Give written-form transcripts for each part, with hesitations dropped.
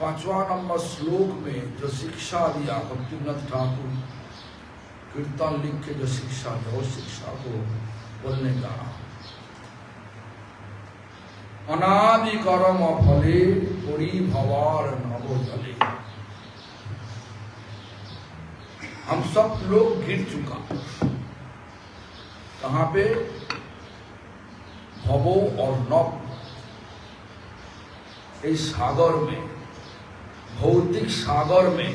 पांचवा नंबर श्लोक में जो शिक्षा दिया भक्तिनाथ ठाकुर कीर्तन लिख के जो शिक्षा दिया उस शिक्षा को बोलने का अनादि कर्म फले पुरी भवार नवो जले। हम सब लोग गिर चुका कहां पे भवो और नव इस सागर में भौतिक सागर में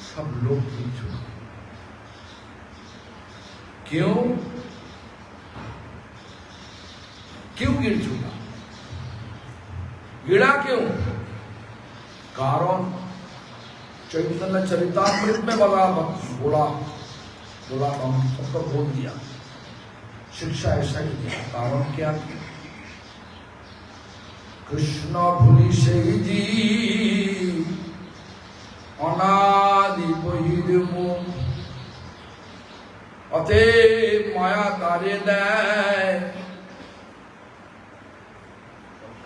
सब लोग गिर चुके। क्यों क्यों गिर चुका? गिरा क्यों? कारण चैतन्य चरितामृत में बोला तो हम सबको बोल दिया, शिक्षा ऐसा ही दिया। कारण क्या? कृष्ण भूलि से जी अनादि बहिर्मु अते माया तारे दे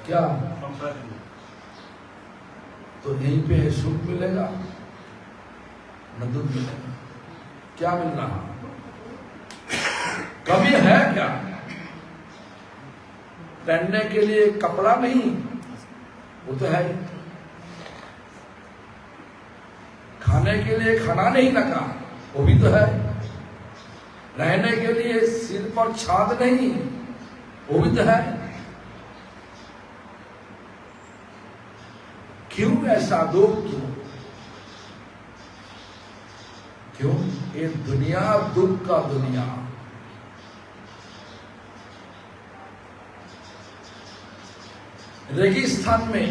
क्या तो यहीं पे सुख मिलेगा न दुख मिलेगा। क्या मिल रहा? कभी है क्या? पहनने के लिए कपड़ा नहीं, वो तो है। खाने के लिए खाना नहीं लगा, वो भी तो है। रहने के लिए सिर पर छाद नहीं, वो भी तो है। क्यों ऐसा दुख? क्यों? ये दुनिया दुख का दुनिया। रेगिस्तान में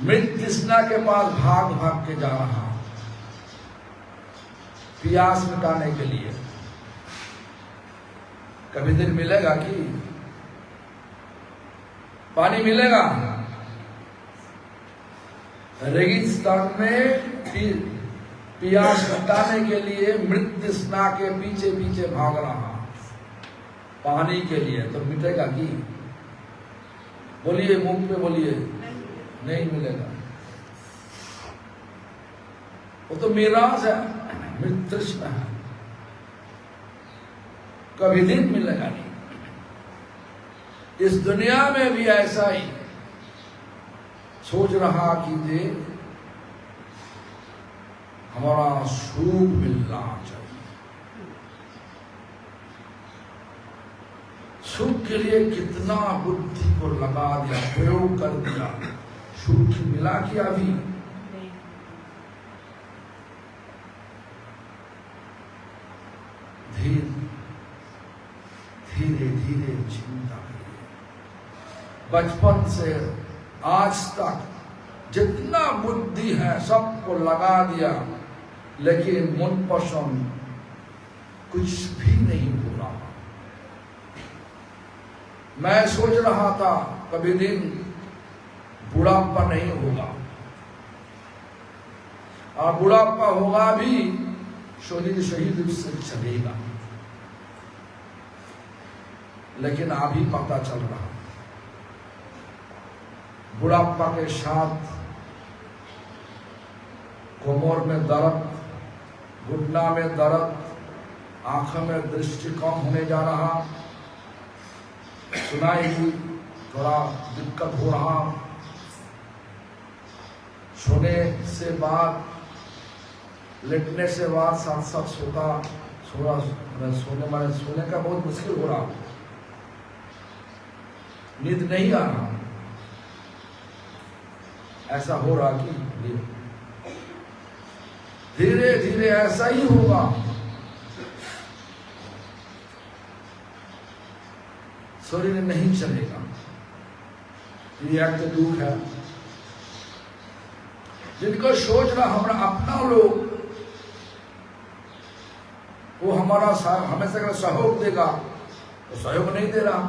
मृत तृष्णा के पास भाग भाग के जा रहा, प्यास मिटाने के लिए। कभी दिन मिलेगा कि पानी मिलेगा? रेगिस्तान में प्यास मिटाने के लिए मृत तृष्णा के पीछे पीछे भाग रहा पानी के लिए। तो मिटेगा कि? बोलिए, मुंह पे बोलिए। नहीं मिलेगा। वो तो मिराज है, मृत तृष्णा है, कभी दिन मिलेगा नहीं। इस दुनिया में भी ऐसा ही सोच रहा कि ये हमारा सुख मिलना चाहिए। सुख के लिए कितना बुद्धि को लगा दिया, प्रयोग कर दिया, सुख मिला क्या? अभी धीरे धीरे चिंता करिए। बचपन से आज तक जितना बुद्धि है सबको लगा दिया, लेकिन मन पसंद कुछ भी नहीं हो रहा। मैं सोच रहा था कभी दिन बुढ़ापा नहीं होगा, और बुढ़ापा होगा भी शरीर सही रूप से चलेगा, लेकिन अभी पता चल रहा बुढ़ापा के साथ कमर में दर्द, घुटना में दर्द, आंखों में दृष्टि कम होने जा रहा, सुनाई दी, थोड़ा दिक्कत हो रहा, सोने से बाद, लेटने से बाद साथ साथ सोने का बहुत मुश्किल हो रहा, नींद नहीं आ रहा, ऐसा हो रहा कि धीरे धीरे ऐसा ही होगा। शरीर नहीं चलेगा, ये एक तो दुख है। जिनको सोच रहा हमारा अपना लोग वो हमारा हमेशा का सहयोग देगा, तो सहयोग नहीं दे रहा,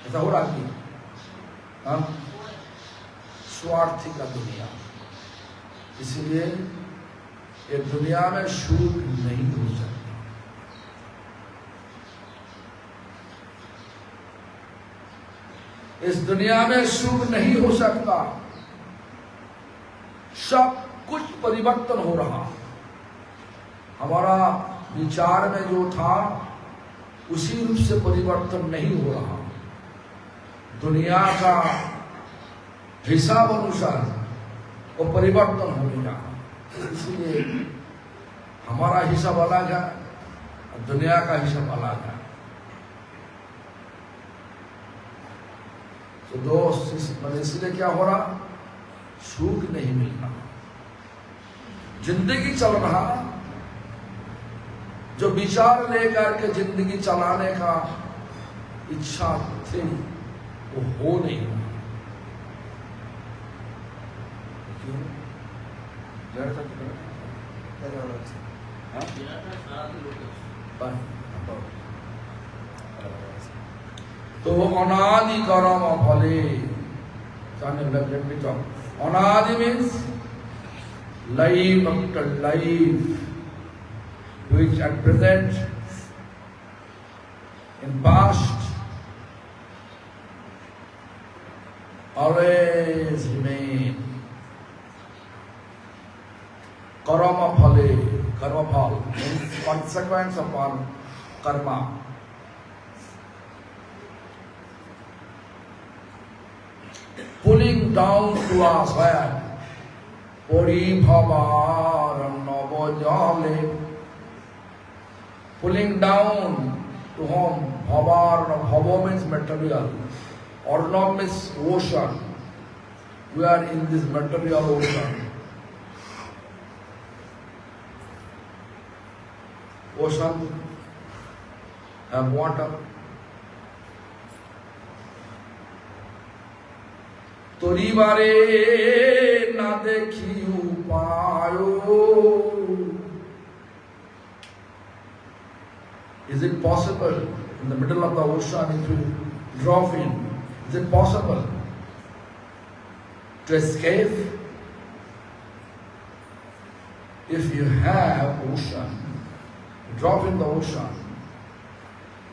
ऐसा हो रहा कि हाँ, स्वार्थी का दुनिया। इसलिए ये दुनिया में सुख नहीं हो सकता। इस दुनिया में सुख नहीं हो सकता। सब कुछ परिवर्तन हो रहा। हमारा विचार में जो था उसी रूप से परिवर्तन नहीं हो रहा। दुनिया का हिसाब अनुसार वो परिवर्तन होने रहा। इसलिए हमारा हिसाब अलग है, दुनिया का हिसाब अलग है। तो दोस्त, इसलिए क्या हो रहा, सुख नहीं मिल रहा। जिंदगी चल रहा, जो विचार लेकर के जिंदगी चलाने का इच्छा थी वो हो नहीं रहा। तो अनादि कर्म फले, अनादि means life after life, which at present, in past, always remain. Karma phale, karma phal means consequence of our karma. Pulling down to us where? Paribhavar navajale. Pulling down to whom? Bhavar, bhava means material. Arnab means ocean. We are in this material ocean. Ocean have water. तोरी बारे ना देखी उपायो. Is it possible in the middle of the ocean if you drop in? Is it possible to escape? If you have ocean, drop in the ocean.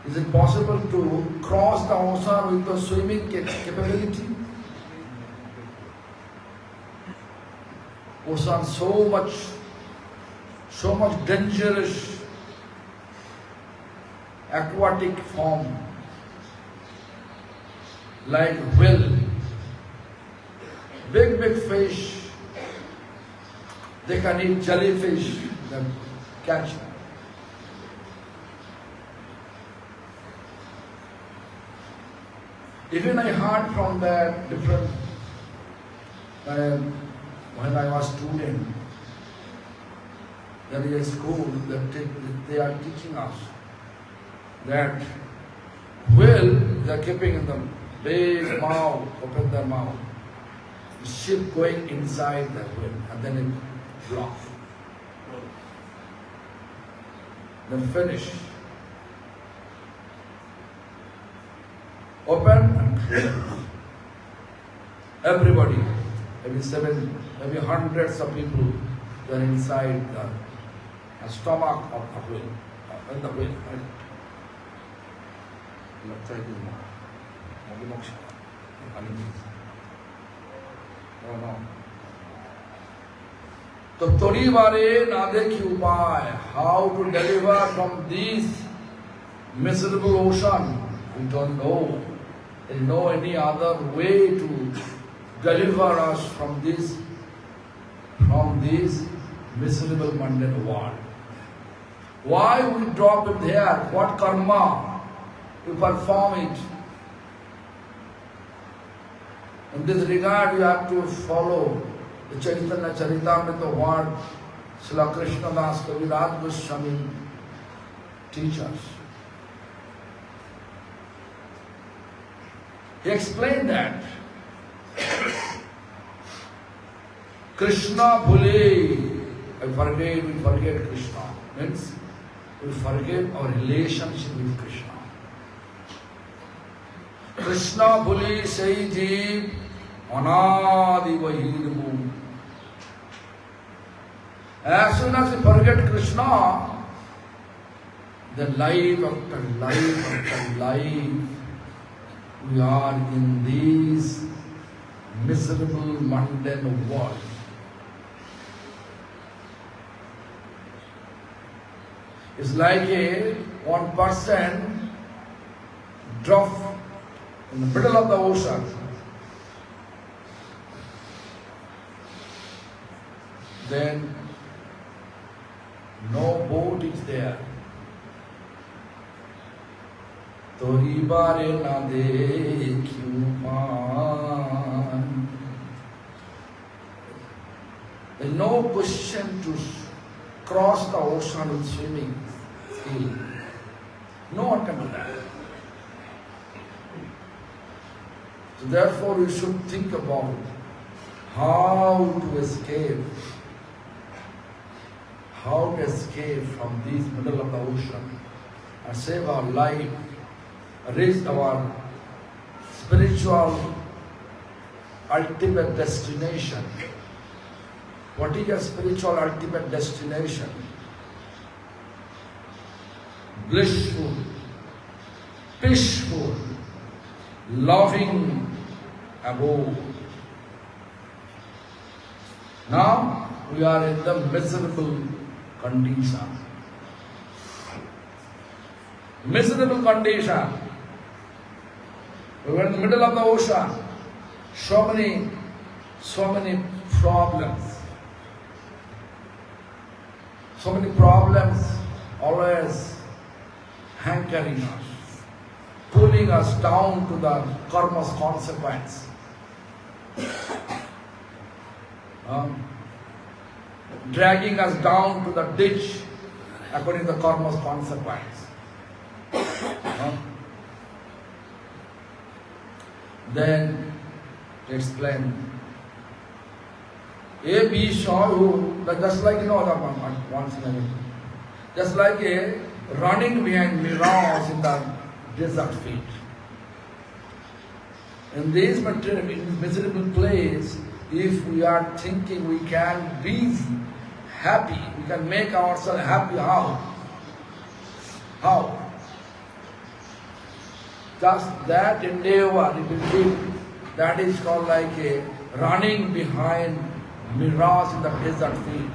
Is it possible to cross the ocean with the swimming capability? Ocean so much dangerous aquatic form, like whale, big fish. They can eat jellyfish, they catch. Even I heard from that different, when I was student, there is a school that they are teaching us that whale they are keeping in the big mouth, open their mouth, the ship going inside that whale and then it blocks. Then finish. Open and close. Everybody, maybe hundreds of people, they are inside the stomach of the whale, in the whale. तो तोरी बारे ना देखी उपाय, how to deliver from this miserable ocean, We don't know. There is no any other way to deliver us from this miserable mundane world. Why we drop it there? What karma we perform it? In this regard, you have to follow the Chaitanya Charitamrita word Srila Krishnadas Kaviraj Goswami teach us. He explained that Krishna bhule, we forget Krishna. Means we forget our relationship with Krishna. Krishna bhule sai jeev anadi vahirmu. As soon as we forget Krishna, then life after life after life, we are in this miserable mundane world. It's like one person drop in the middle of the ocean. Then no boat is there. Tori bare na dekhu maan. There's no question to cross the ocean with swimming skill. No one can do that. So therefore you should think about how to escape from this middle of the ocean and save our life, reach our spiritual ultimate destination. What is your spiritual ultimate destination? Blissful, peaceful, loving abode. Now we are in the miserable condition. Miserable condition. We were in the middle of the ocean. So many problems. So many problems always hankering us, pulling us down to the karma's consequence. Dragging us down to the ditch according to the karma's consequence. Then, to explain, a bee saw who, just like once in a minute, just like a running behind mirrors in the desert field. In this miserable place, if we are thinking we can be happy, we can make ourselves happy, how? How? Just that endeavor, if you think, that is called like a running behind mirrors in the desert field.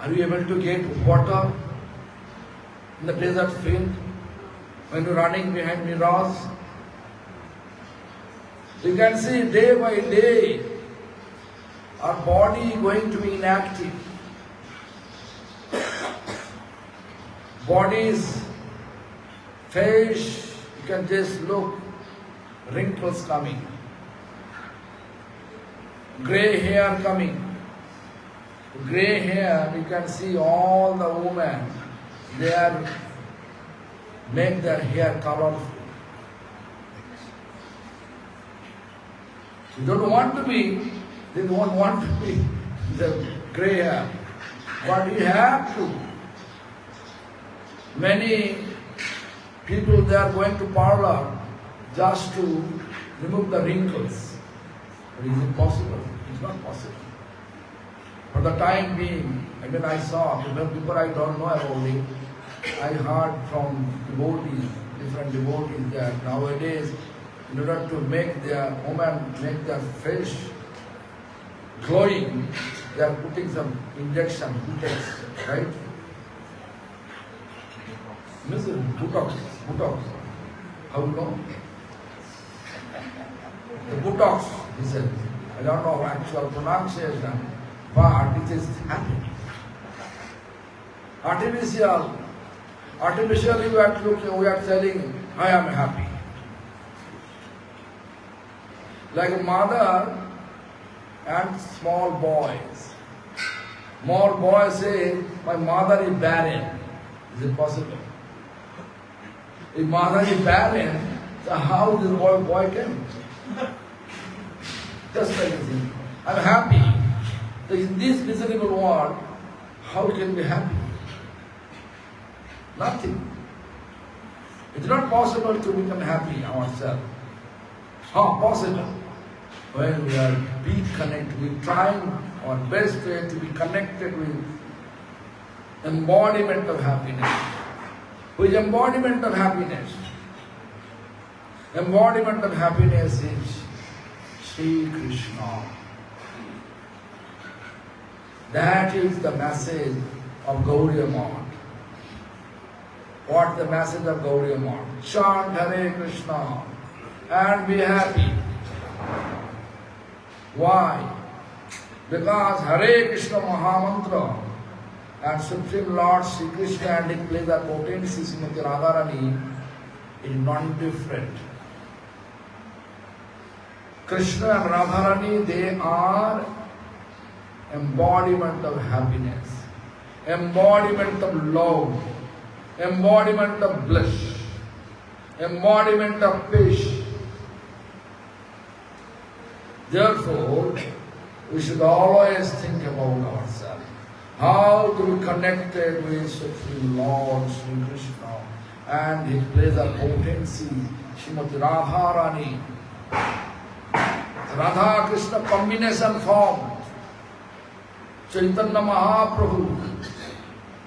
Are you able to get water in the desert field when you're running behind mirrors? You can see day by day our body going to be inactive. Body's face, you can just look, wrinkles coming, grey hair coming. Grey hair, you can see all the women, they make their hair colorful. You don't want to be, they don't want to be the grey hair, but you have to. Many people, they are going to parlor just to remove the wrinkles. But is it possible? It's not possible. For the time being, I saw, before I don't know about it, I heard from devotees, different devotees that nowadays, in order to make their woman, make their face glowing, they are putting some injection, right? Misery, buttocks. How you know? The buttocks, he said. I don't know actual pronunciation, but it is happy. Artificially we are telling, I am happy. Like a mother and small boys. Small boys say, my mother is barren. Is it possible? If mother is barren, so how this boy came? Just like this. I'm happy. So in this miserable world, how can we be happy? Nothing. It's not possible to become happy ourselves. How possible? When we are being connected, we trying our best way to be connected with embodiment of happiness. Who is embodiment of happiness? Embodiment of happiness is Sri Krishna. That is the message of Gauriya Math. What the message of Gauriya Math? Chant Hare Krishna and be happy. Why? Because Hare Krishna Mahamantra and Supreme Lord Sri Krishna and His pleasure potency Srimati Radharani is non-different. Krishna and Radharani, they are embodiment of happiness, embodiment of love, embodiment of bliss, embodiment of peace. Therefore, we should always think about ourselves. How to be connected with Supreme Lord Sri Krishna and His pleasure potency, Srimati Radharani. Radha Krishna combination form. Chaitanya Mahaprabhu.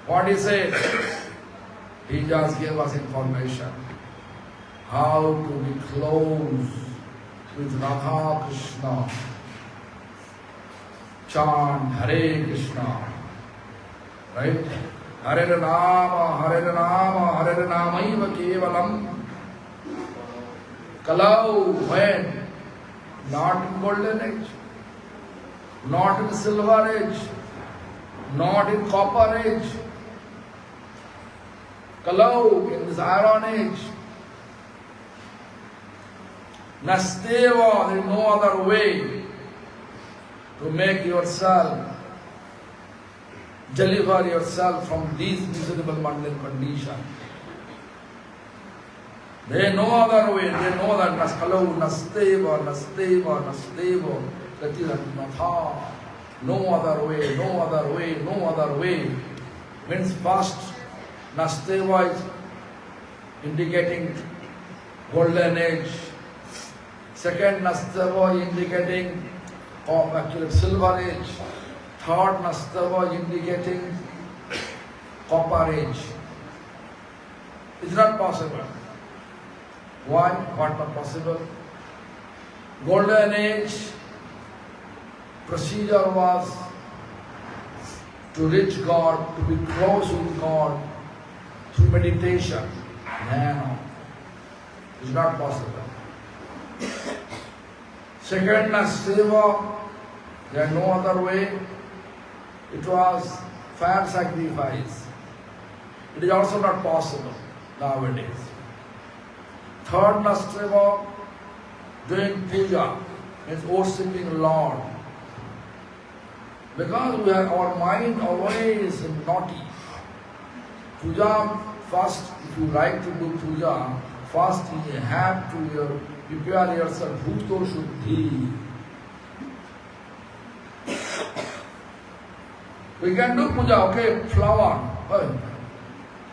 What he said? He just gave us information. How to be close with Radha Krishna. Chant Hare Krishna. Right? Hare Nama, Hare Nama, Hare Namaiva Kevalam. Kalau, when? Not in golden age, not in silver age, not in copper age. Kalau, in this iron age. Nasteva, there is no other way to make yourself, deliver yourself from these miserable mundane conditions. There is no other way, they know that Kalau, Nasteva, that is Natha. No other way, no other way, no other way. Means first, Nasteva is indicating golden age. Second, Nasteva indicating actually silver age. Third, Nasteva indicating copper age. It's not possible. Why? What not possible? Golden age procedure was to reach God, to be close with God through meditation. No, it's not possible. Second, Nasteva, there is no other way. It was fire sacrifice. It is also not possible nowadays. Third, Nasteva, doing puja, means worshipping Lord. Because we have our mind always naughty. Puja, first, if you like to do puja, first you have to prepare yourself, bhuto shuddhi. We can do puja, okay, flower,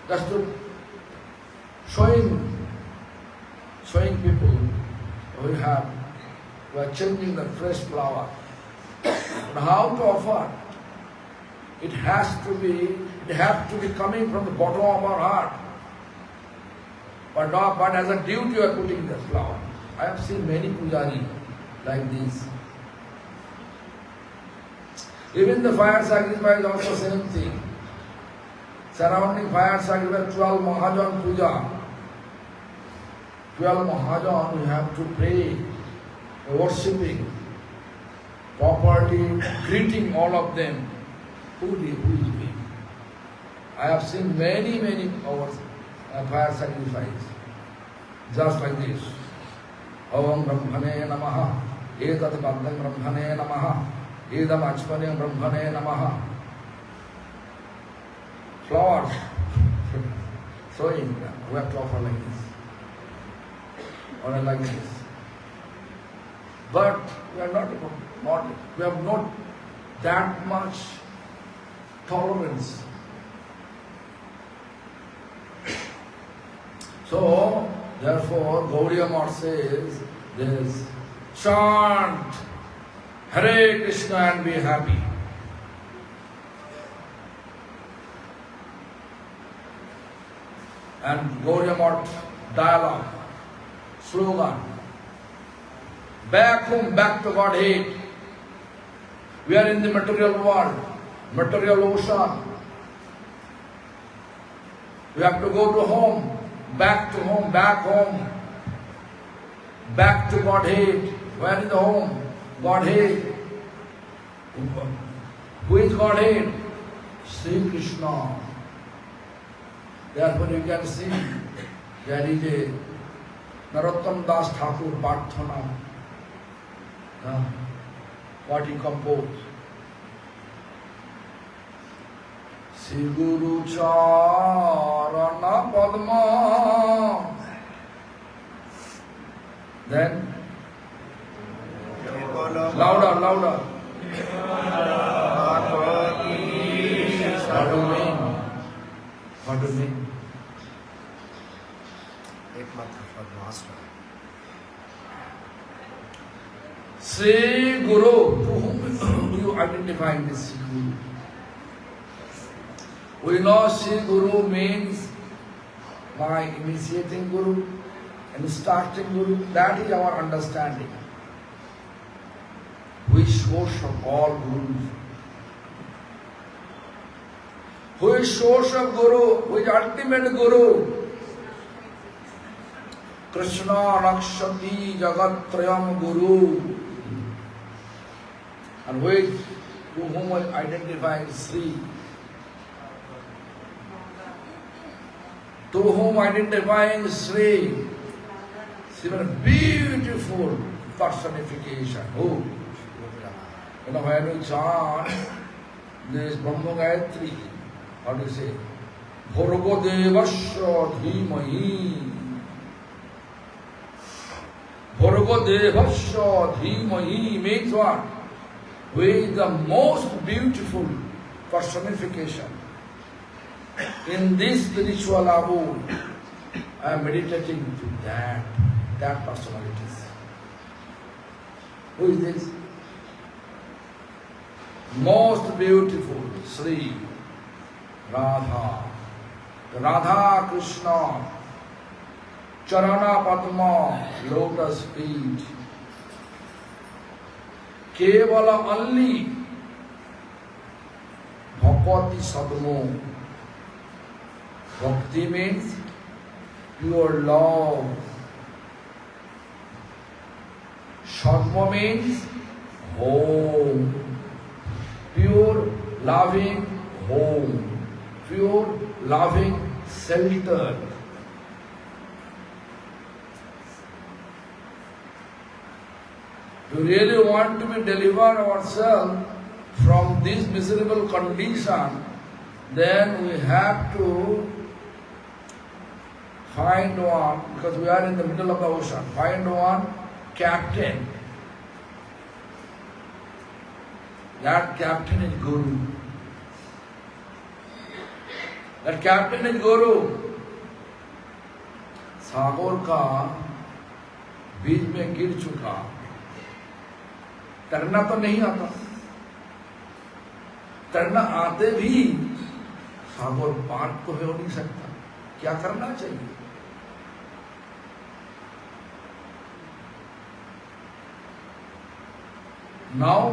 just to showing people we are changing the fresh flower. But how to offer? It has to be coming from the bottom of our heart. But as a duty you are putting the flower. I have seen many pujari like this. Even the fire sacrifice also same thing. surrounding fire sacrifice, 12 Mahajan Puja. 12 Mahajan, we have to pray, worshipping, properly greeting all of them. Who is me? I have seen many hours fire sacrifice. Just like this. Om Brahmane Namaha. Etat Bandham Brahmane Namaha. Edam Achmane Brahmane Namaha. Flowers. Sowing. We have to offer like this. Or like this. But we are not we have not that much tolerance. So, therefore, Gaudiya Math says, this chant Hare Krishna and be happy. And Gaudiya Math dialogue, slogan, back home, back to Godhead. We are in the material world, material ocean. We have to go to home. Back to home, back home, back to Godhead. Where is the home? Godhead. Who is Godhead? Sri Krishna. Therefore you can see there is a Narottam Das Thakur Parthana. What he composed. Sri Guru Charana Padma. Then louder, louder. What do you mean? What do you mean? Sri Guru. To whom do you identify this Sri Guru? We know Sri Guru means my initiating Guru and starting Guru. That is our understanding. Who is source of all Gurus? Who is source of Guru? Who is ultimate Guru? Krishna Rakshati Jagat Trayam Guru. And to whom I identify Sri. To whom identifying Sri. Even beautiful personification. Who? You know, when we chant this Brahma Gayatri, how do you say? Bhargo Devasya Dhimahi. Bhargo Devasya Dhimahi means what? With the most beautiful personification. In this spiritual abode, I am meditating to that personalities. Who is this? Most beautiful Sri Radha. Radha Krishna, Charana Padma, lotus feet. Kevala only Bhakti Sadmo. Bhakti means pure love. Sadma means home. Pure loving home. Pure loving shelter. We really want to be deliver ourselves from this miserable condition, then we have to find one, because we are in the middle of the ocean, find one captain. That captain is Guru. That captain is Guru. सागर का बीच में गिर चुका, तैरना तो नहीं आता, तैरना आते भी सागर पार तो हो नहीं सकता, क्या करना चाहिए? नाव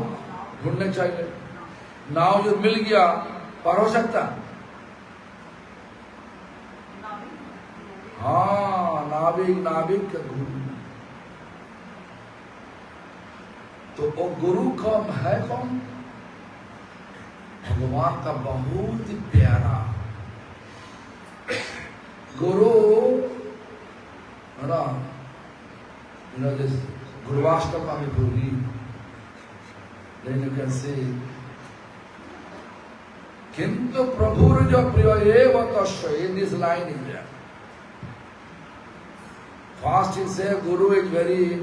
ढूंढने चाहिए, नाव जो मिल गया पार हो सकता, हाँ, नाविक नाविक का गुरु। तो वो गुरु कौन है? कौन? भगवान का बहुत ही प्यारा गुरु है ना। this Guruvashtaka में भूली, then you can see किंतु प्रभुर्ज प्रिय एव तस्य, in this line is there. First he says Guru is very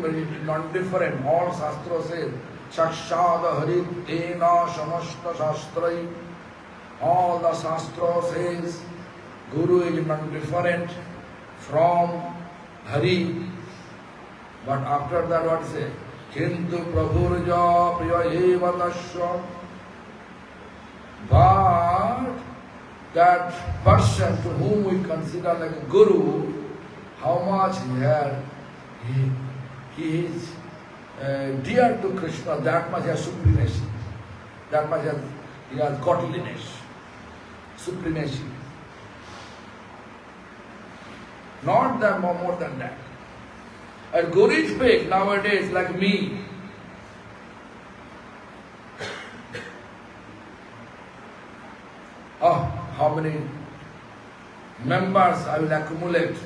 non-different. All Shastra says Sakshad Hari Tena Samasta Shastrai. All the Shastra says Guru is non-different from Hari. But after that what say? Kintu Prabhurja Priya Eva Tasya. But that person to whom we consider like a Guru, how much he is dear to Krishna, that much has supremacy, that much he has godliness, supremacy. Not that more than that. And Guru is fake nowadays, like me. Oh, how many members I will accumulate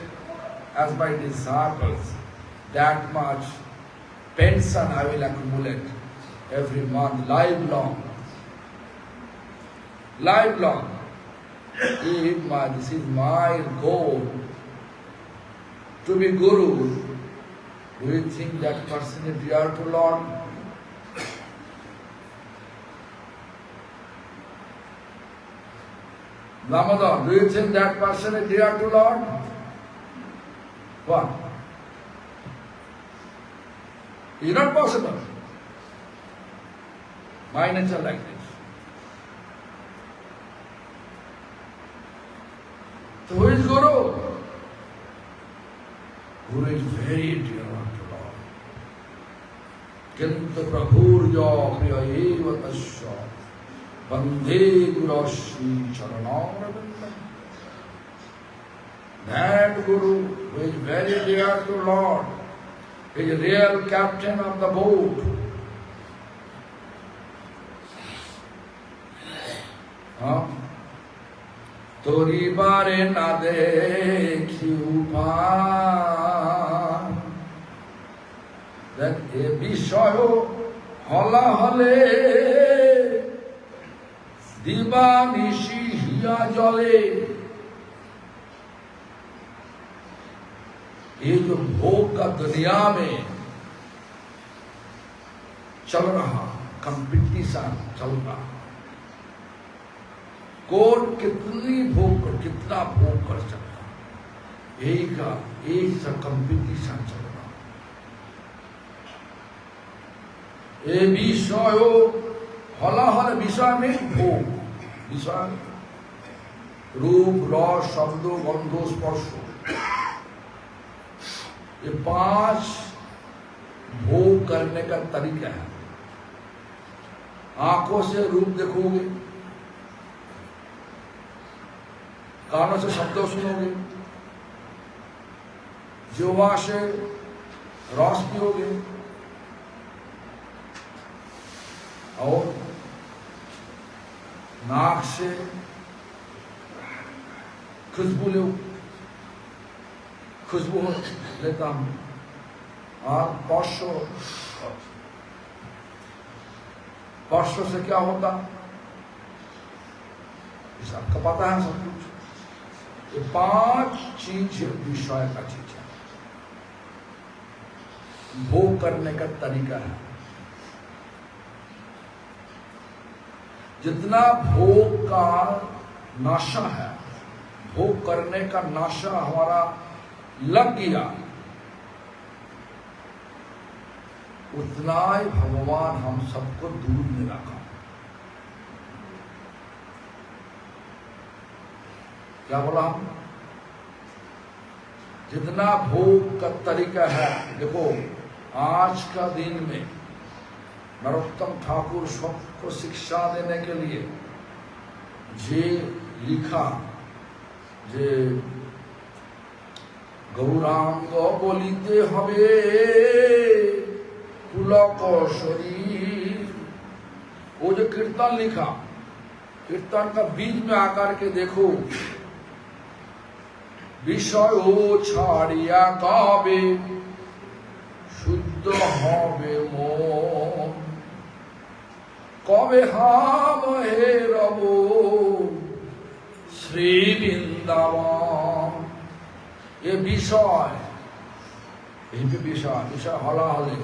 as my disciples, that much pension I will accumulate every month, lifelong. Lifelong. This is my goal, to be Guru. Do you think that person is dear to Lord? Damodar, do you think that person is dear to Lord? What? It is not possible. My nature like this. So who is Guru? Guru is very dear to Lord. Kintu prabhurja priya eva tasya. Bandhe Gurashri Charanamravindam. That Guru who is very dear to Lord, is a real captain of the boat. Tori bare na dekhi upan. That a bishayo hola hole diba nishi hiya jale. ये जो भोग का दुनिया में चल रहा competition चल रहा, कौन कितना भोग कर सकता, एक सा कंपटीशन चल रहा। ये विषय हलाहल विषय में भोग, विषय रूप रस शब्द गंध स्पर्श, ये 5 भोग करने का तरीका है। आंखों से रूप देखोगे, कानों से शब्द सुनोगे, जिह्वा से रस पियोगे, और नाक से खुशबू लो, खुशबू लेता हूं, और स्पर्श से क्या होता, सबका पता है सब कुछ। ये 5 चीज विषय का चीज है, भोग करने का तरीका है। जितना भोग का नशा है, भोग करने का नशा हमारा लग गया, उतना ही भगवान हम सबको दूर में रखा। क्या बोला हम? जितना भोग का तरीका है, देखो आज का दिन में नरोत्तम ठाकुर सबको शिक्षा देने के लिए जे लिखा, जे গৌরাঙ্গ বলিতে হবে পুলক শরীর। वो जो कीर्तन लिखा, कीर्तन का बीच में आकर के देखो, বিষয় ও ছাড়িয়া কবে শুদ্ধ হবে মন, কবে হাম হে রব শ্রী বৃন্দাবন। ये विषय, यही पे विषय हला हले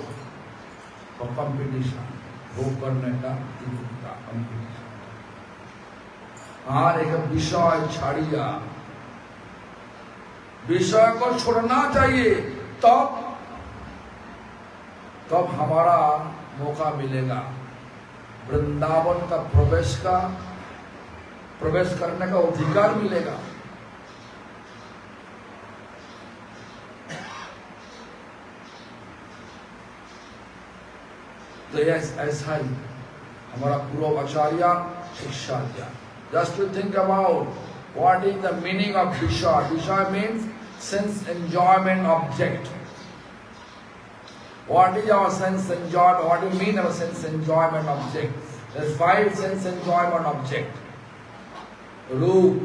और कंपटीशन, भोग करने का कंपटीशन। और एक विषय छाड़िया, विषय को छोड़ना चाहिए, तब हमारा मौका मिलेगा वृंदावन का प्रवेश करने का अधिकार मिलेगा। तो ऐसा ही हमारा पूर्व आचार्य शिक्षा दिया। Just to think about what is the meaning of Vishaya. Vishaya means sense enjoyment object. What is our sense enjoyment? What do you mean our sense enjoyment object? There's 5 sense enjoyment object. Roop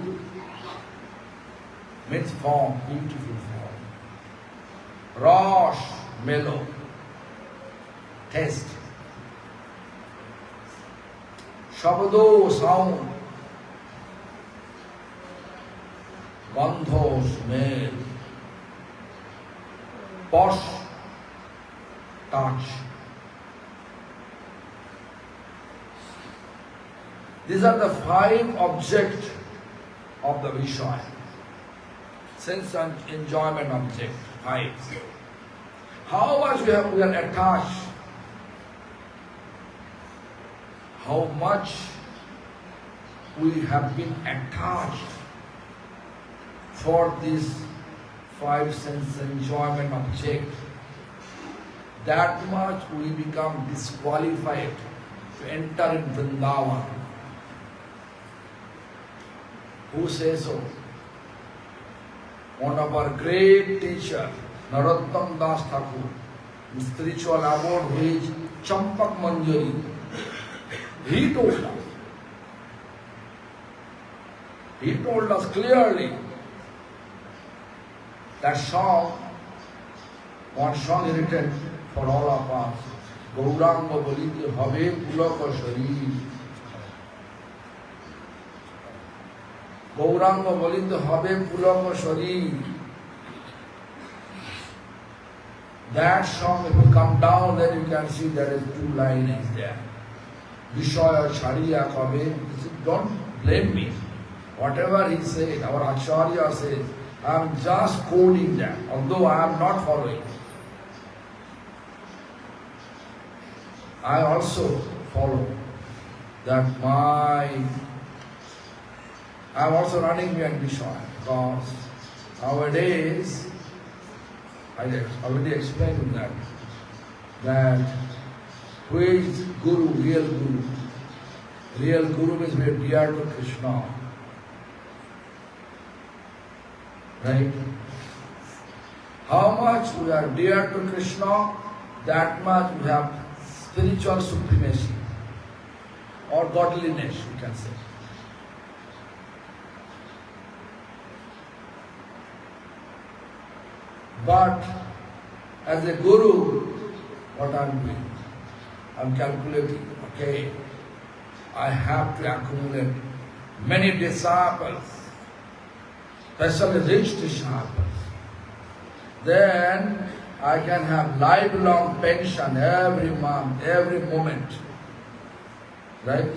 means form, beautiful form. Rosh, mellow, taste. Shabdo, sound. Gandho, smell. Posh, touch. These are the 5 objects of the Vishaya. Sense and enjoyment object, 5. How much we are attached? How much we have been attached for this 5 sense enjoyment object, that much we become disqualified to enter in Vrindavan. Who says so? One of our great teacher, Narottam Das Thakur, in spiritual award who is Champak Manjari, he told us clearly that song, one song is written for all of us, Gauranga bolite habe pulaka sharir. Gauranga bolite habe pulaka sharir. That song, if you come down, then you can see there is 2 lines there. Vishaya Chariya Kabe. Don't blame me. Whatever he said, our Acharya says, I am just quoting that, although I am not following. I also follow that I am also running behind Vishaya, because nowadays, I already explained that who is Guru, real Guru? Real Guru is very dear to Krishna. Right? How much we are dear to Krishna, that much we have spiritual supremacy or godliness, you can say. But as a Guru, what I am doing? I am calculating, okay, I have to accumulate many disciples, especially rich disciples. Then I can have lifelong pension every month, every moment. Right?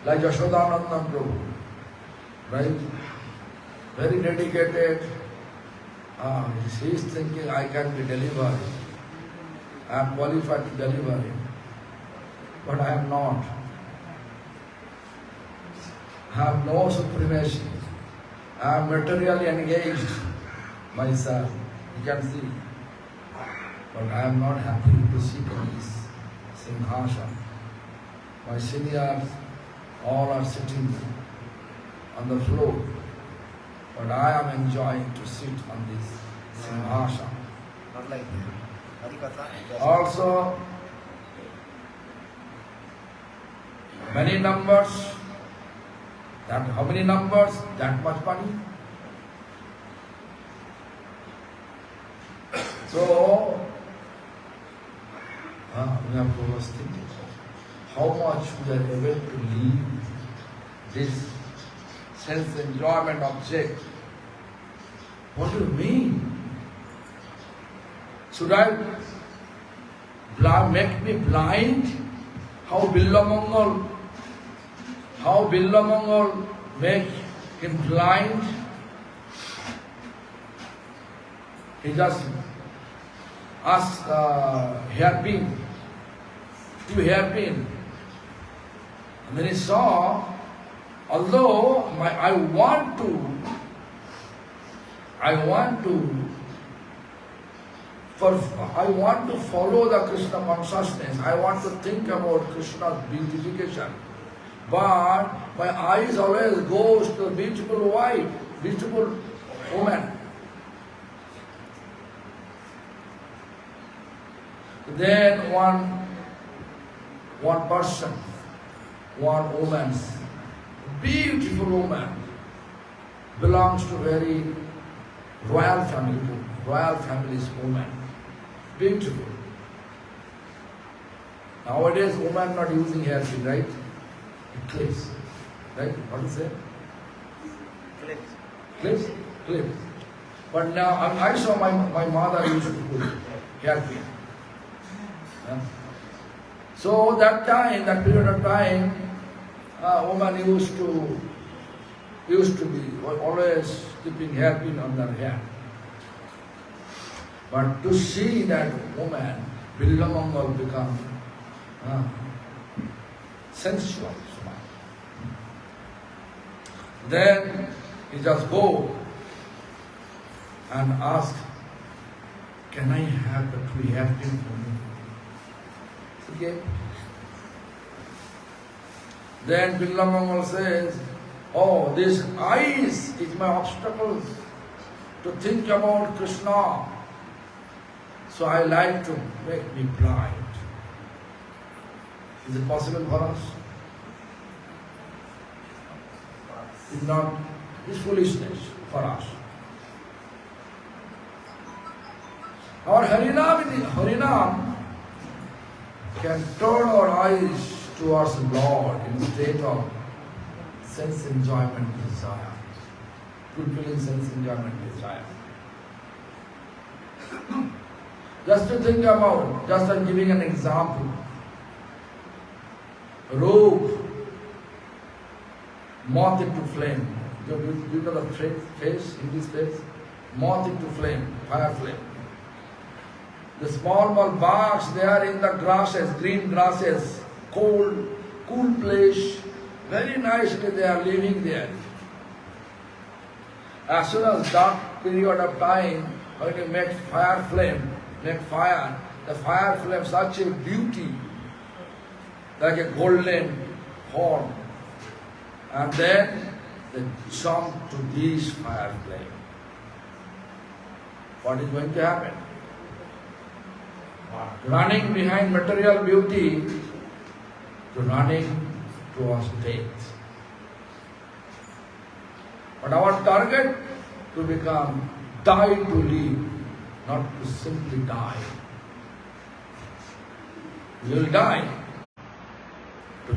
Like Yashodananda Prabhu. Right? Very dedicated. He is thinking I can be delivered. I am qualified to deliver him. But I am not. I have no supremacy. I am materially engaged myself. You can see. But I am not happy to sit on this Singhasana. My seniors all are sitting on the floor. But I am enjoying to sit on this Simhasana. Not like Harikatha. Also, many numbers. That how many numbers? That much money. So, we have to always think how much we are able to leave this sense enjoyment object. What do you mean? Should I make me blind? How Billamangal make him blind? He just asked hairpin, two hairpin. And then he saw, although I want to follow the Krishna consciousness. I want to think about Krishna's beautification. But my eyes always goes to the beautiful wife, beautiful woman. Then one person, one woman, beautiful woman, belongs to very royal family, royal family's woman. Beautiful. Nowadays, women not using hairpin, right? It clips, right? What is it? Clips. Clips? Clips. But now, I saw my mother used to put hairpin. Yeah. So that period of time, woman used to be always keeping hairpin on their hair. But to see that woman, Billamangal become sensual. Then he just go and ask, can I have the tree hairpin for me? Okay. Then Billamangal says, oh, this eyes is my obstacle to think about Krishna. So I like to make me blind. Is it possible for us? It's not, it's foolishness for us. Our Harinam can turn our eyes towards the Lord in a state of sense enjoyment desire, fulfilling sense enjoyment desire. Just to think about, just I'm giving an example. Rope, moth into flame. You know the face, in this face? Moth into flame, fire flame. The small bugs, they are in the grasses, green grasses, cold, cool place. Very nicely they are living there. As soon as dark period of time, when you make fire flame, make fire, the fire flame such a beauty, like a golden horn. And then they jump to this fire flame. What is going to happen? Running behind material beauty to running towards death. But our target to become die to live, not to simply die. You will die to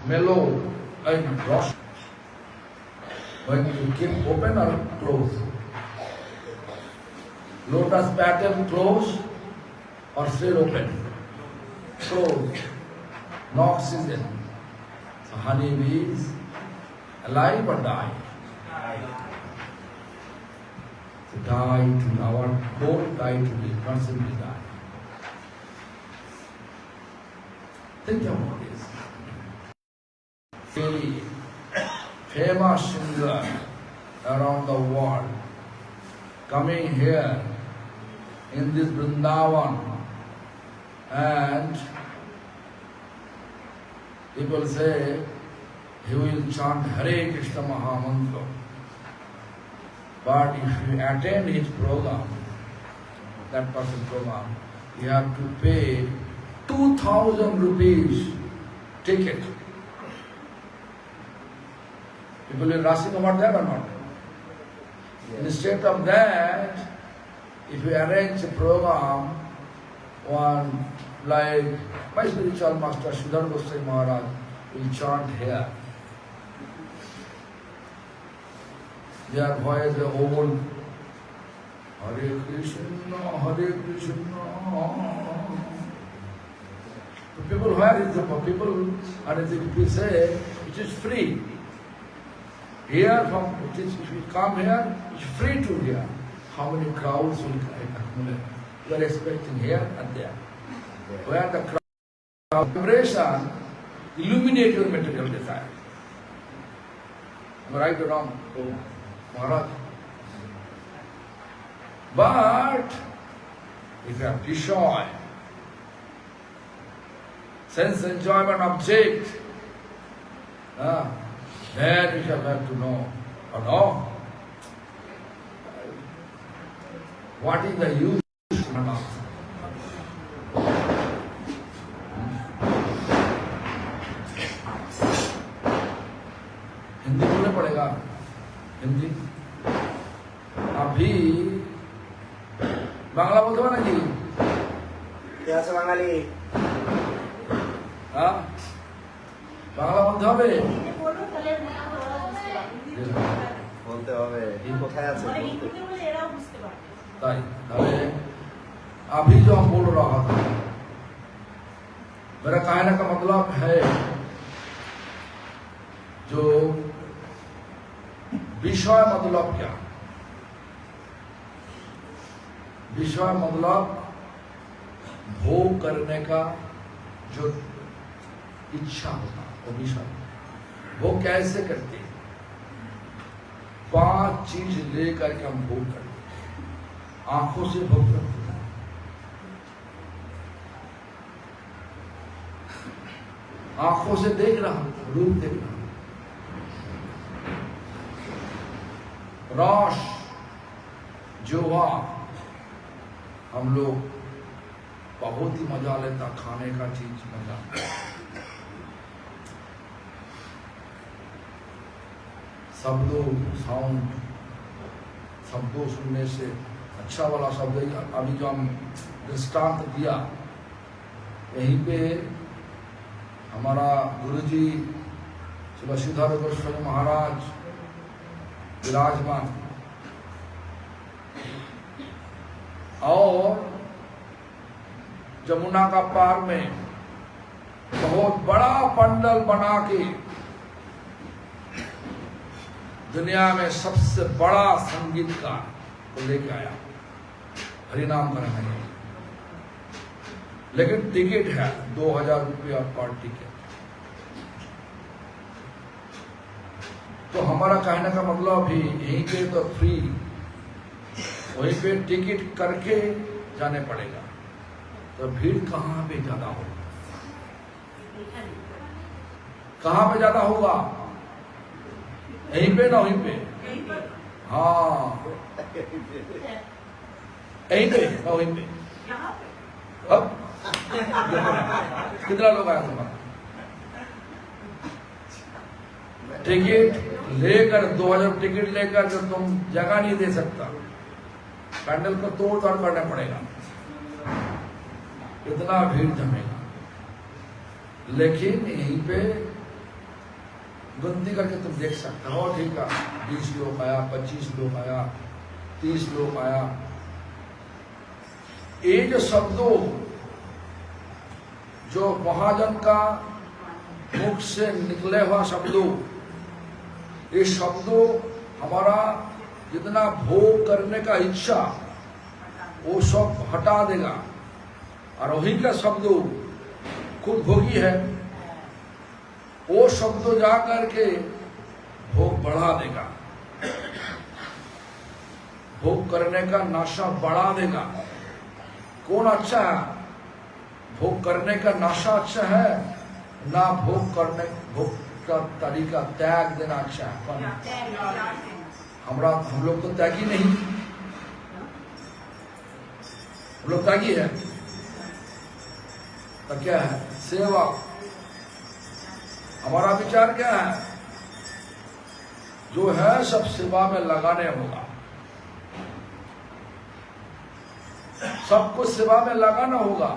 mellow and rot. When you keep open or close. Lotus pattern close or still open. Close. No oxygen. So honeybee is alive or die? So die to our goal, die to live, not simply die. Think about this. Very famous singer around the world coming here in this Vrindavan, and people say he will chant Hare Krishna Mahamantra. But if you attend his program, that person program, you have to pay 2,000 rupees ticket. People will asking about that or not? Yes. Instead of that, if you arrange a program on like my spiritual master Sridhar Goswami Maharaj will chant here. Their voice is old. Hare Krishna, Hare Krishna. The people, where is the people? And if we say it is free. Here, from it is, if you come here, it's free to hear. How many crowds will accumulate? You are expecting here and there. Where the crowd vibration illuminate your material desire. Am I right or wrong? Maharaj. But if you have destroyed sense enjoyment object, then you shall have to know. Or no? What is the use? Hindi बोलना पड़ेगा हिंदी अभी बांग्ला बोलते हो ना जी क्या से बंगाली हाँ बांग्ला बोलते हो बे বলতে হবে কোথায় আছে ताई अरे अभी जो हम बोल रहा था मेरा कहने का मतलब है जो विषय मतलब क्या विषय मतलब भोग करने का जो इच्छा होता वो विषय वो कैसे करते हैं 5 चीज लेकर के हम भोग करते हैं आंखों से भोग करते हैं आंखों से देख रहा रूप देख रहा रस जोहा हम लोग बहुत ही मजा लेता खाने का चीज मजा शब्दों साउंड शब्दों सुनने से अच्छा वाला शब्द अभी जो हम दृष्टांत दिया यहीं पे हमारा गुरुजी श्री श्रीधर गोस्वामी महाराज विराजमान और जमुना का पार में बहुत बड़ा पंडल बना के दुनिया में सबसे बड़ा संगीतकार को लेके आया हरिनाम करने लेकिन टिकट है 2000 रुपया पर टिकट तो हमारा कहने का मतलब भी यहीं पे तो फ्री वहीं पे टिकट करके जाने पड़ेगा तो भीड़ कहाँ पे ज्यादा होगा कहाँ पे ज्यादा होगा यहीं पे ना वहीं पे हाँ यहीं पे ना वहीं पे अब कितना लोग आया तुम्हारा टिकट लेकर 2000 टिकट लेकर जब तुम जगह नहीं दे सकता पैंडल को तोड़ ताड़ करना पड़ेगा इतना भीड़ जमेगा लेकिन यहीं पे गिनती करके तुम देख सकते हो ठीक है 20 लोग आया 25 लोग आया 30 लोग आया ये जो शब्दों जो महाजन का मुख से निकले हुआ शब्दों ये शब्दों हमारा जितना भोग करने का इच्छा वो सब हटा देगा और वही का शब्दों खुद भोगी है वो शब्दों जा करके भोग बढ़ा देगा भोग करने का नशा बढ़ा देगा कौन अच्छा है भोग करने का नशा अच्छा है ना भोग का तरीका त्याग देना अच्छा है हम लोग तो त्यागी नहीं लोग त्यागी है तो क्या है? सेवा। हमारा विचार क्या है? जो है सब सेवा में लगाने होगा, सबको सेवा में लगाना होगा।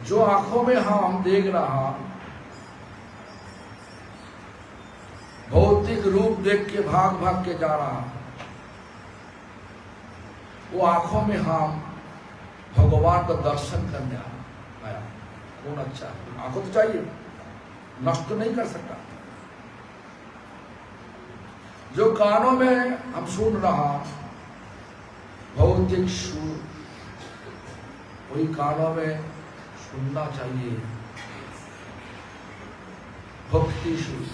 जो आंखों में हम देख रहा, भौतिक रूप देख के भाग भाग के जा रहा, वो आंखों में हम भगवान का दर्शन करने आया। कौन अच्छा है? आंखों तो चाहिए, नष्ट तो नहीं कर सकता। जो कानों में हम सुन रहा भौतिक सुर, वही कानों में सुनना चाहिए भक्ति सुर।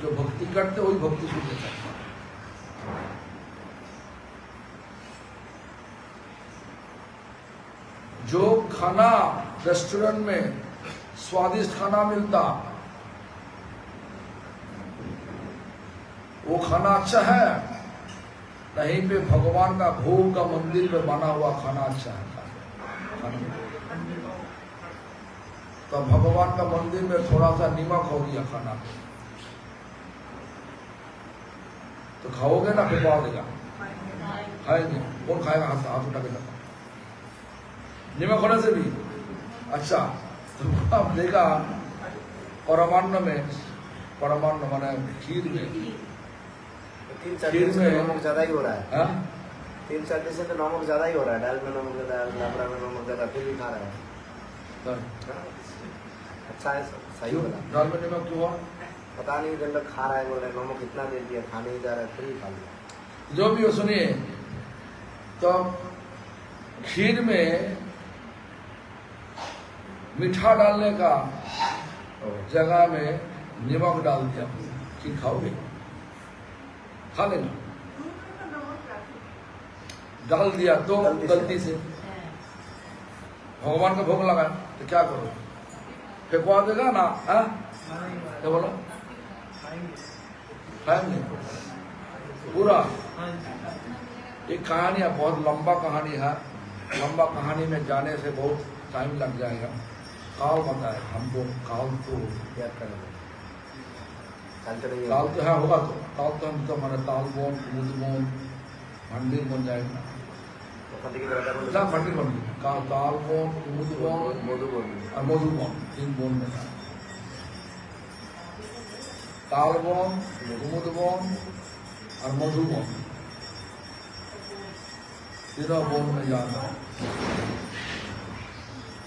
जो भक्ति करते वही भक्ति सुनने चाहिए। जो खाना रेस्टोरेंट में स्वादिष्ट खाना मिलता, वो खाना अच्छा है, कहीं पे भगवान का भोग का मंदिर में बना हुआ खाना अच्छा है। तो भगवान का मंदिर में थोड़ा सा नमक हो गया खाना पे, तो खाओगे ना? फिर देगा खाएंगे। कौन खाएगा? हाथ उठा के लगा नमक होने से भी अच्छा। तो आप देखा परमान्न में, परमान्न माने खीर में, खीर में नमक ज्यादा ही हो रहा है। हाँ? 3-4 दिन से तो नमक ज्यादा ही हो रहा है। दाल में नमक ज्यादा, लाबड़ा में नमक ज्यादा, फिर भी खा रहा है। तो अच्छा है, सही बोला। दाल में नमक क्यों हुआ? पता नहीं, जब तक खा रहा है बोल रहे नमक कितना दे दिया, खाने ही जा रहा है, फिर भी खा लिया। जो भी हो सुनिए, तो खीर में मीठा डालने का जगह में नमक डाल दिया, कि खाओगे? खा लेना। डाल दिया तो गलती से भगवान का भोग लगा, तो क्या करो? फेंकवा देगा ना? क्या बोला? खाएंगे पूरा। एक कहानी है, बहुत लंबा कहानी है। लंबा कहानी में जाने से बहुत टाइम लग जाएगा। काल बताए हमको, काल तो याद करना, काल तो है, होगा तो काल तो हम तो हमारे ताल बोन, कुमुद बोन, मंदिर बन जाएगा। ना मंदिर बन गया, काल ताल बोन, कुमुद बोन, और मधु बोन, 3 बोन में था। ताल बोन, कुमुद बोन और मधु बोन, 3 बोन में जाना।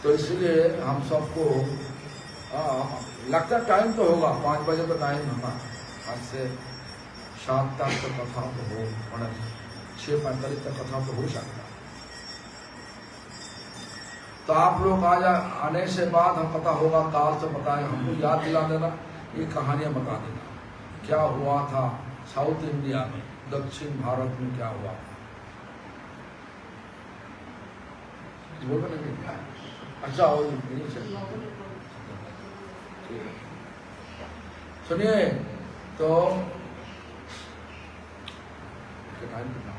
तो इसलिए हम सबको लगता टाइम तो होगा, 5 बजे तो टाइम होगा। आज से 7 तक तो कथा तो हो, 6:45 तक कथा तो हो सकता। तो आप लोग आज आने से बाद हम पता होगा, काल से बताए, हमको याद दिला देना, ये कहानियां बता देना क्या हुआ था साउथ इंडिया में, दक्षिण भारत में क्या हुआ। बोल रहे अच्छा हो, सुनिए। तो टाइम कितना?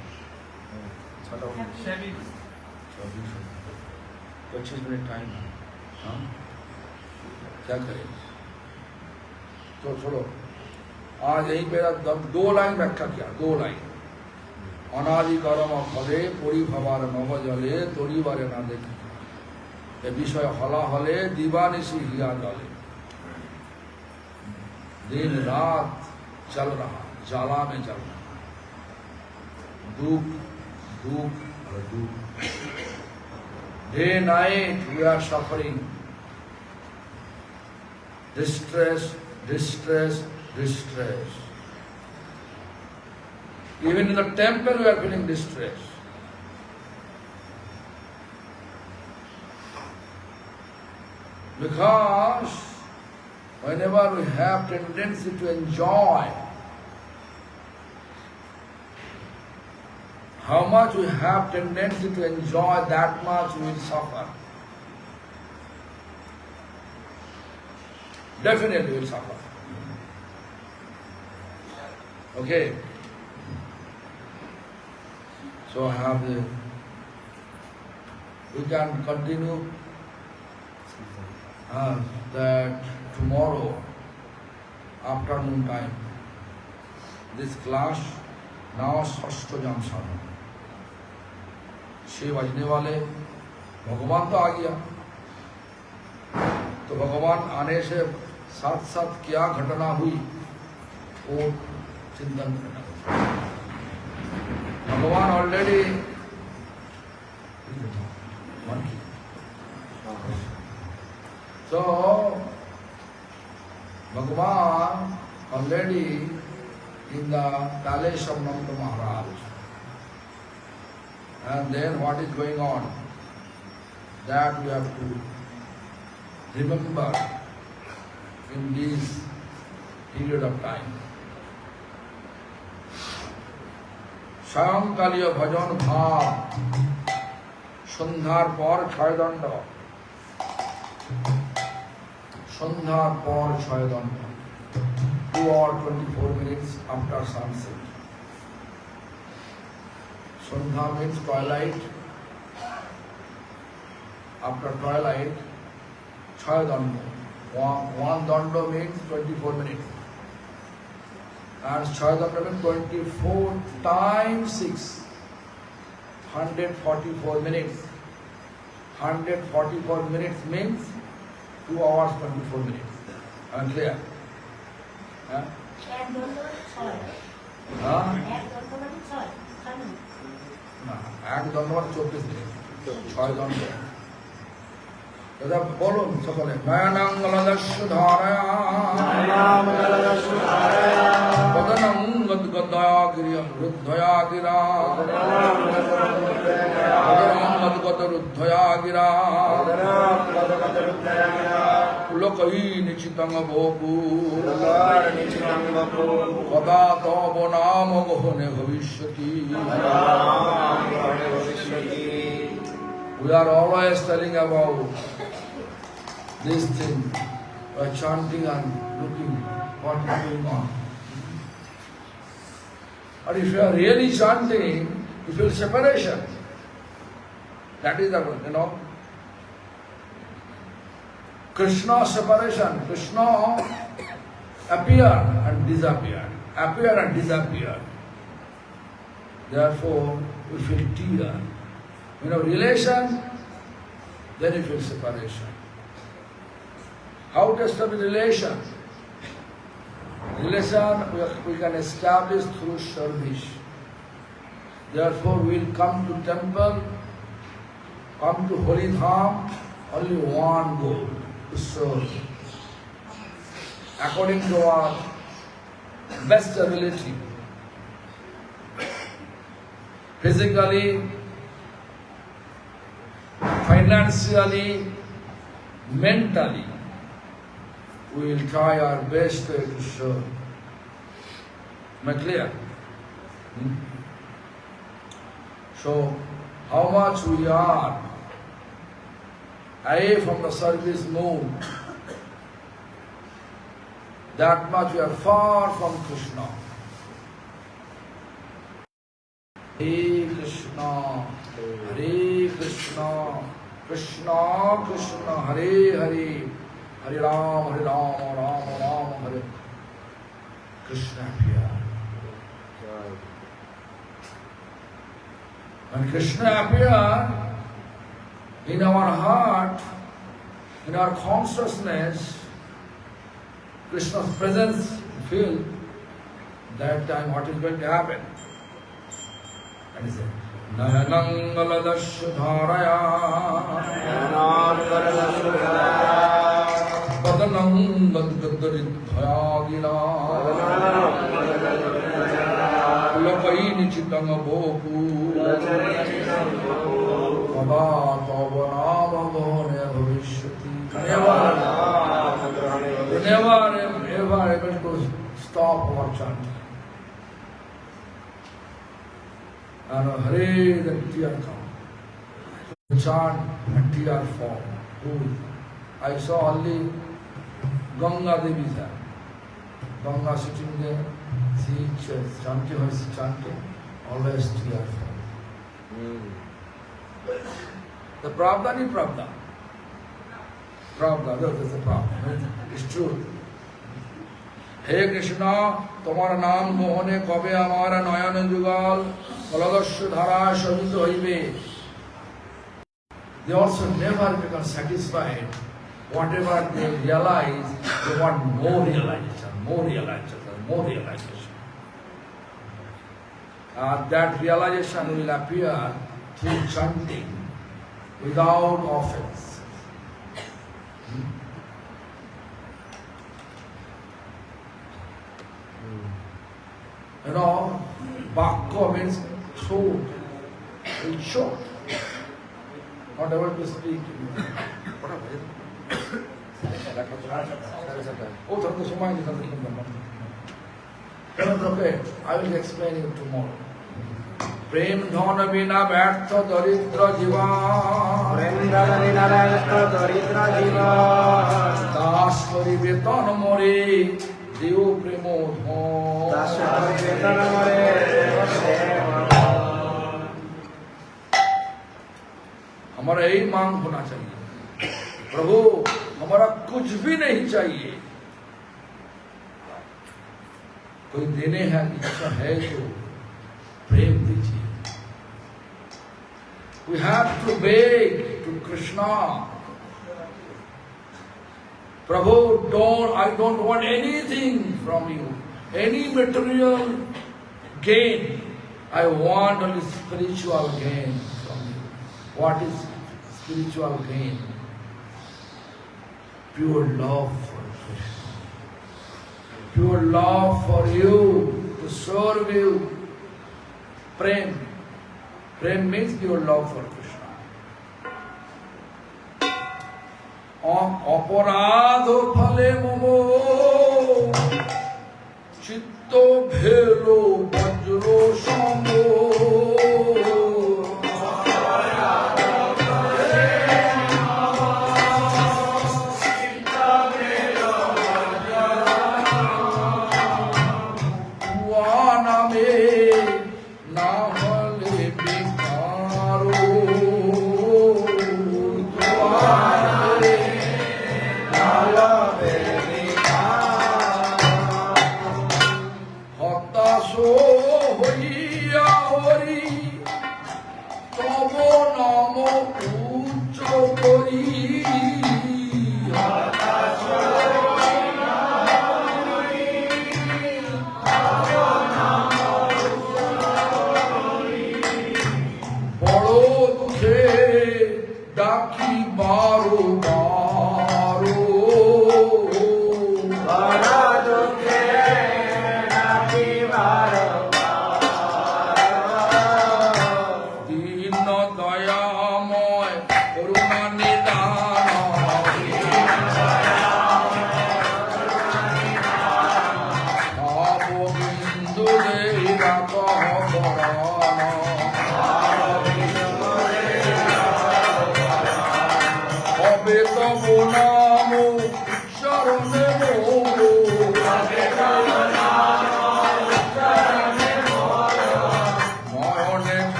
25 मिनट टाइम है। हाँ, क्या करें? तो छोड़ो, आज यही मेरा 2 लाइन व्याख्या किया, 2 लाइन। अनादि कर्म फले परि भवार नव जले तोरी बारे ना देखे, ये विषय हला हले दीवानिशी हिया जले। दिन रात चल रहा, जाला में चल रहा, दुख दुख और दुख। Day night we are suffering, distress, distress, distress. Even in the temple we are feeling distress. Because whenever we have tendency to enjoy, how much we have tendency to enjoy, that much we will suffer. Definitely we will suffer. Okay. So I have the. We can continue that tomorrow afternoon time. This class now षष्ठ जम साधन 6 बजने वाले भगवान तो आ गया तो भगवान आने से साथ साथ क्या घटना हुई वो चिंतन करना भगवान ऑलरेडी so भगवान already in the palace of Nanda Maharaj. And then what is going on? That we have to remember in this period of time. Sayankalia bhajan bhav সন্ধ্যার পর 6 দণ্ড সন্ধ্যার পর 6 দণ্ড 2 hours 24 minutes after sunset. Sandhya means twilight. After twilight, 6 danda. One danda means 24 minutes. And 6 danda means 24 times 6. 144 minutes. 144 minutes means 2 hours 24 minutes. And clear? Huh? এক দণ্ডবার 24 minute 6 দণ্ড দাদা বলুন সকলে নয়নাঙ্গলদস্য ধারয়া পদনং গদ্গদয়া গিরিয়ম রুদ্ধয়া গিরা পদনং গদ্গদ রুদ্ধয়া গিরা পুলকৈ নিচিতং বপু কদা তব নাম গহনে ভবিষ্যতি We are always telling about this thing by chanting and looking what is going on. But if you are really chanting, you feel separation. That is the Krishna separation. Krishna appear and disappear. Appear and disappear. Therefore, we feel tear. Relation, then you feel separation. How to establish relation? Relation we can establish through service. Therefore, we will come to temple, come to Holy Dham, only one goal, to serve. According to our best ability. Physically, financially, mentally, we will try our best to serve. Am I clear? So, how much we are away from the service mood, that much we are far from Krishna. Hare Krishna, Hare Krishna, Krishna Krishna, Hare Hare, Hare Ram, Ram Ram, Hare Krishna appear. When Krishna appear in our heart, in our consciousness, Krishna's presence feel, that time what is going to happen? And he said, Nayanangaladasya dharaya Padanam gadgadaridhaya gira Pulakai nichitanga boku Kada tava nama bhone bhavishyati. Never ever able to stop our chanting. And Hare, the tear come. Chant and tear fall. I saw only Ganga Devi there. Ganga sitting there, she chanting, always tear fall. The pravda ni pravda. Pravda, that is the pravda. It's true. হে কৃষ্ণ তোমার নাম মোহনে কবে আমার নয়ন যুগল কলদস্য ধারা শোভিত হইবে। They also never become satisfied. Whatever they realize, they want more realization, more realization, more realization. That realization will appear through chanting without offense. You know, Vakya means throat, it's short, not able to speak. Oh, that's so much. Okay, I will explain it tomorrow. প্রেম ধন বিনা ব্যর্থ দরিদ্র জীবন, প্রেম ধন বিনা ব্যর্থ দরিদ্র জীবন, দাস করিবে তন মরে দেও প্রেম ধন, দাস করিবে তন মরে हमारा यही मांग होना चाहिए, प्रभु हमारा कुछ भी नहीं चाहिए, कोई देने है इच्छा है तो प्रेम दीजिए. We have to beg to Krishna, Prabhu, I don't want anything from you, any material gain. I want only spiritual gain from you. What is spiritual gain? Pure love for Krishna, pure love for you, to serve you. Prem. Prem means pure love for Krishna. অপরাধ ফলে মম চিত্ত ভেল বজ্র সম,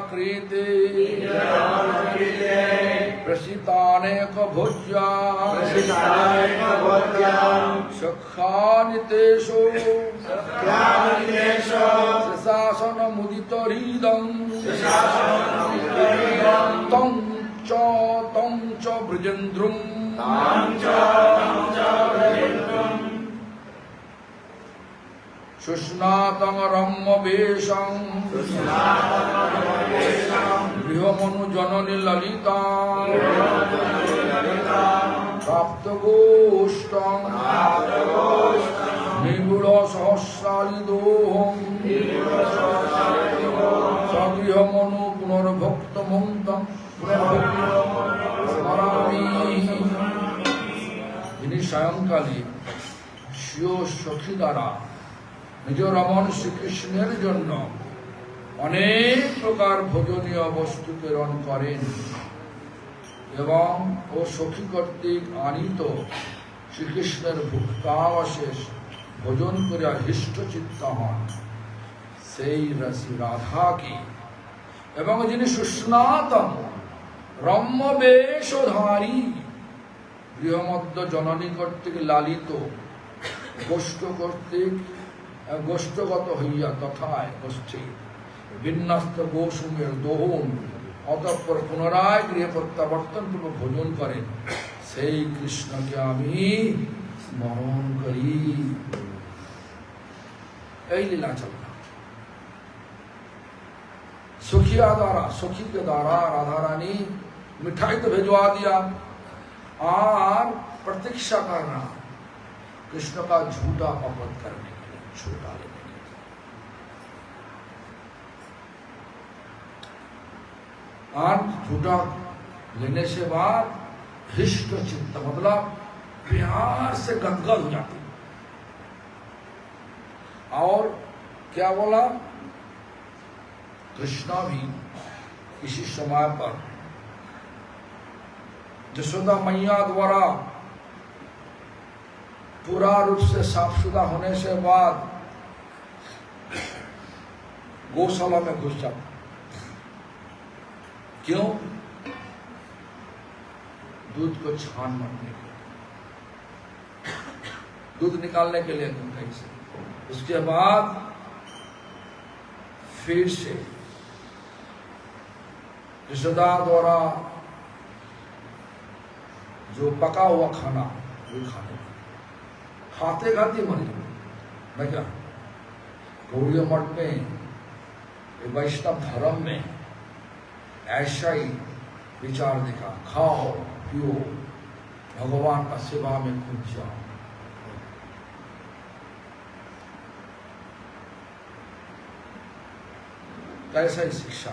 कृते प्रसितानेक भोज्या सखानितेषु शासन मुदित हृदं तं च ब्रजेन्द्रं सुस्नातं रम्यवेशं गृहमनु जननी ललिता प्राप्तगोष्ठं निगूढ़ सहस्रालिदोहं सगृहमनु पुनर्भक्तमन्तं स्मरामि। যিনি সায়ংকালে স্বীয় সখী দ্বারা নিজ রমণ শ্রীকৃষ্ণের জন্য অনেক প্রকার ভোজনীয় বস্তু প্রেরণ করেন এবং ও সখী কর্তৃক আনিত শ্রীকৃষ্ণের ভুক্তাবশেষ ভোজন করে হৃষ্টচিত্ত হন, সেই রসি রাধাকে এবং যিনি সুস্নাতম রম্যবেশধারী গৃহমধ্য জননী কর্তৃক লালিত গোষ্ঠগত হইয়া তথায় গোষ্ঠী বিন্যস্ত গোসুমের দোহন অতঃপর পুনরায় গৃহে প্রত্যাবর্তন পূর্বক ভোজন করেন, সেই কৃষ্ণকে আমি স্মরণ করি। এই লীলা চলনা सखिया द्वारा सखी के द्वारा राधा रानी मिठाई तो भिजवा दिया और प्रतीक्षा करना कृष्ण का झूठा अपराध करने के लिए, झूठा लेने के लिए। और झूठा लेने से बाद हृष्ट चित्त मतलब प्यार से गदगद हो जाती। और क्या बोला, कृष्णा भी इसी समय पर यशोदा मैया द्वारा पूरा रूप से साफसुदा होने से बाद गौशाला में घुस जाता। क्यों? दूध को छान मारने के लिए, दूध निकालने के लिए कहीं से। उसके बाद फिर से यशोदा द्वारा जो पका हुआ खाना वो खाने खाते खाते मर गए। मैं क्या गौड़ीय मठ में वैष्णव धर्म में ऐसा ही विचार देखा, खाओ पियो भगवान का सेवा में कूद जाओ। कैसा ही शिक्षा